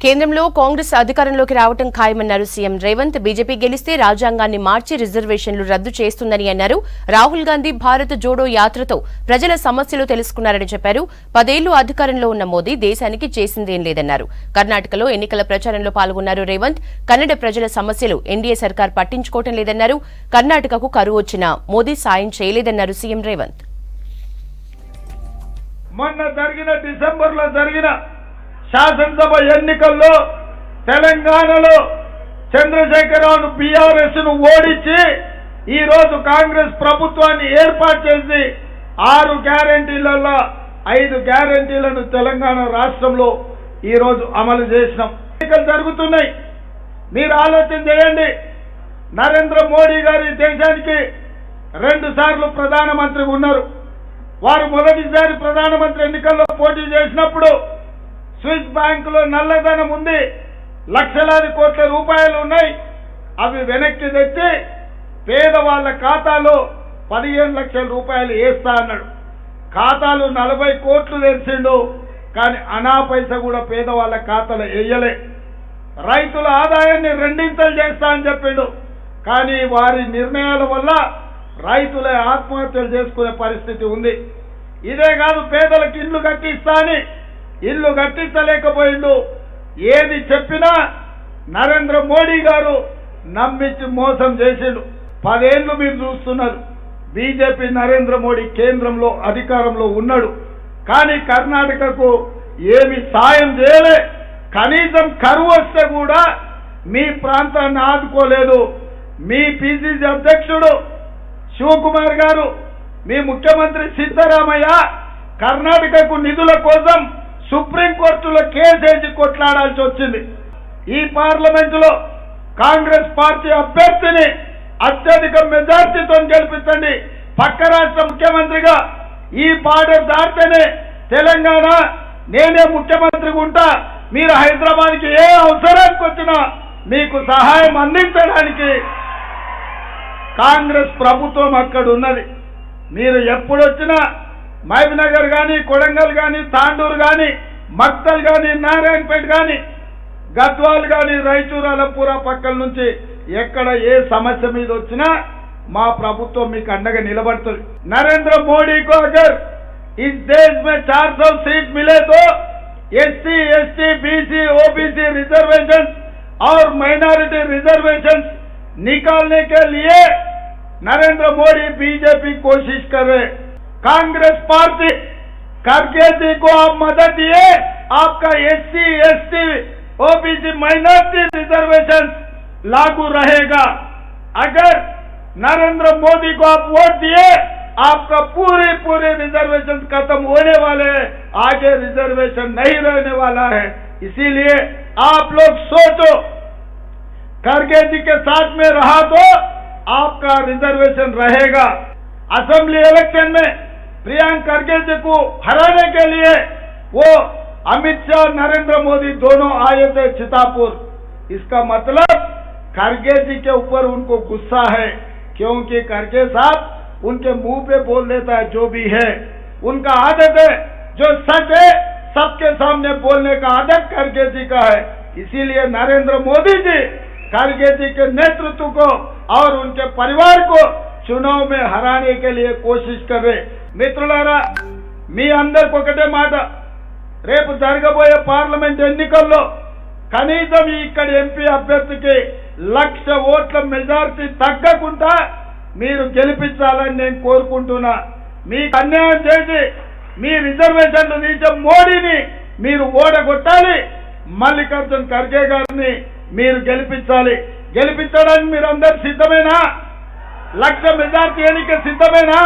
కేంద్రంలో కాంగ్రెస్ అధికారంలోకి రావటం ఖాయమన్నారు సీఎం రేవంత్. బీజేపీ గెలిస్తే రాజ్యాంగాన్ని మార్చి రిజర్వేషన్లు రద్దు చేస్తుందని అన్నారు. రాహుల్ గాంధీ భారత్ జోడో యాత్రతో ప్రజల సమస్యలు తెలుసుకున్నారని చెప్పారు. 10 ఏళ్లు అధికారంలో ఉన్న మోదీ దేశానికి చేసిందేం లేదన్నారు. కర్ణాటకలో ఎన్నికల ప్రచారంలో పాల్గొన్నారు రేవంత్. కన్నడ ప్రజల సమస్యలు ఎన్డీఏ సర్కార్ పట్టించుకోవటం లేదన్నారు. కర్ణాటకకు కరువు వచ్చినా మోదీ సాయం చేయలేదన్నారు సీఎం రేవంత్. మొన్న జరిగిన డిసెంబర్లో జరిగిన శాసనసభ ఎన్నికల్లో తెలంగాణలో చంద్రశేఖరరావు బీఆర్ఎస్ ను ఓడించి ఈ రోజు కాంగ్రెస్ ప్రభుత్వాన్ని ఏర్పాటు చేసి 6 గ్యారెంటీలలో 5 గ్యారెంటీలను తెలంగాణ రాష్ట్రంలో ఈ రోజు అమలు చేసినాం. ఎన్నికలు జరుగుతున్నాయి. మీరు ఆలోచన చేయండి. నరేంద్ర మోడీ గారు దేశానికి 2 సార్లు ప్రధానమంత్రి ఉన్నారు. వారు మొదటిసారి ప్రధానమంత్రి ఎన్నికల్లో పోటీ చేసినప్పుడు స్విస్ బ్యాంకులో నల్లధనం ఉంది, లక్షలాది కోట్ల రూపాయలు ఉన్నాయి. అవి వెనక్కి తెచ్చి పేదవాళ్ల ఖాతాలో 15 లక్షల రూపాయలు వేస్తా అన్నాడు. ఖాతాలు 40 కోట్లు తెరిచిండు, కానీ అనా పైసా కూడా పేదవాళ్ల ఖాతాలో వేయలే. రైతుల ఆదాయాన్ని 2 చేస్తా అని చెప్పిండు, కానీ వారి నిర్ణయాల వల్ల రైతులే ఆత్మహత్యలు చేసుకునే పరిస్థితి ఉంది. ఇదే కాదు, పేదలకు ఇల్లు కట్టిస్తా అని ఇల్లు కట్టించలేకపోయిండు. ఏది చెప్పినా నరేంద్ర మోడీ గారు నమ్మించి మోసం చేసిండు. 10 ఏళ్లు మీరు చూస్తున్నారు. బీజేపీ నరేంద్ర మోడీ కేంద్రంలో అధికారంలో ఉన్నాడు, కానీ కర్ణాటకకు ఏమి సాయం చేయలే. కనీసం కరువు వస్తే కూడా మీ ప్రాంతాన్ని ఆదుకోలేదు. మీ పిసిసి అధ్యక్షుడు శివకుమార్ గారు, మీ ముఖ్యమంత్రి సిద్ధరామయ్య కర్ణాటకకు నిధుల కోసం సుప్రీంకోర్టులో కేసేసి కొట్లాడాల్సి వచ్చింది. ఈ పార్లమెంటులో కాంగ్రెస్ పార్టీ అభ్యర్థిని అత్యధిక మెజార్టీతో గెలిపించండి. పక్క రాష్ట్ర ముఖ్యమంత్రిగా ఈ బార్డర్ దాటితేనే తెలంగాణ నేనే ముఖ్యమంత్రిగా ఉంటా, మీరు హైదరాబాద్కి ఏ అవసరానికి వచ్చినా మీకు సహాయం అందించడానికి కాంగ్రెస్ ప్రభుత్వం అక్కడ ఉన్నది. మీరు ఎప్పుడొచ్చినా మహబూబ్నగర్ కానీ, కొడంగల్ కానీ, తాండూరు కానీ, మక్తల్ కానీ, నారాయణపేట కానీ, గద్వాల్ కానీ, రాయచూర్, అలంపూరా పక్కల నుంచి ఎక్కడ ఏ సమస్య మీద వచ్చినా మా ప్రభుత్వం మీకు అండగా నిలబడుతుంది. నరేంద్ర మోడీ को अगर इस देश में 400 सीट मिले तो SC, ST, BC, OBC reservation और माइनॉरिटी रिजर्वेशन निकालने के लिए नरेंद्र मोदी बीजेपी कोशिश कर रहे. कांग्रेस पार्टी खड़गे जी को आप मदद दिए, आपका SC, ST, OBC minority reservation लागू रहेगा. अगर नरेंद्र मोदी को आप वोट दिए, आपका पूरे रिजर्वेशन खत्म होने वाले हैं, आगे रिजर्वेशन नहीं रहने वाला है. इसीलिए आप लोग सोचो, खड़गे जी के साथ में रहा तो आपका रिजर्वेशन रहेगा. असेंबली इलेक्शन में प्रियंका खड़गे जी को हराने के लिए वो अमित शाह, नरेंद्र मोदी दोनों आए थे चितापुर. इसका मतलब खड़गे जी के ऊपर उनको गुस्सा है, क्योंकि खड़गे साहब उनके मुंह पे बोल देता है जो भी है. उनका आदत है, जो सच है सबके सामने बोलने का आदत खड़गे जी का है. इसीलिए नरेंद्र मोदी जी खड़गे जी के नेतृत्व को और उनके परिवार को चुनाव में हराने के लिए कोशिश कर रहे. మిత్రులారా, మీ అందరికి ఒకటే మాట, రేపు జరగబోయే పార్లమెంట్ ఎన్నికల్లో కనీసం ఇక్కడ ఎంపీ అభ్యర్థికి 1,00,000 ఓట్ల మెజారిటీ తగ్గకుండా మీరు గెలిపించాలని నేను కోరుకుంటున్నా. మీకు అన్యాయం చేసి మీ రిజర్వేషన్లు తీసే మోడీని మీరు ఓడగొట్టాలి. మల్లికార్జున్ ఖర్గే గారిని మీరు గెలిపించాలి. గెలిపించడానికి మీరు అందరు సిద్ధమేనా? 1,00,000 మెజారిటీ ఎన్నిక సిద్ధమేనా?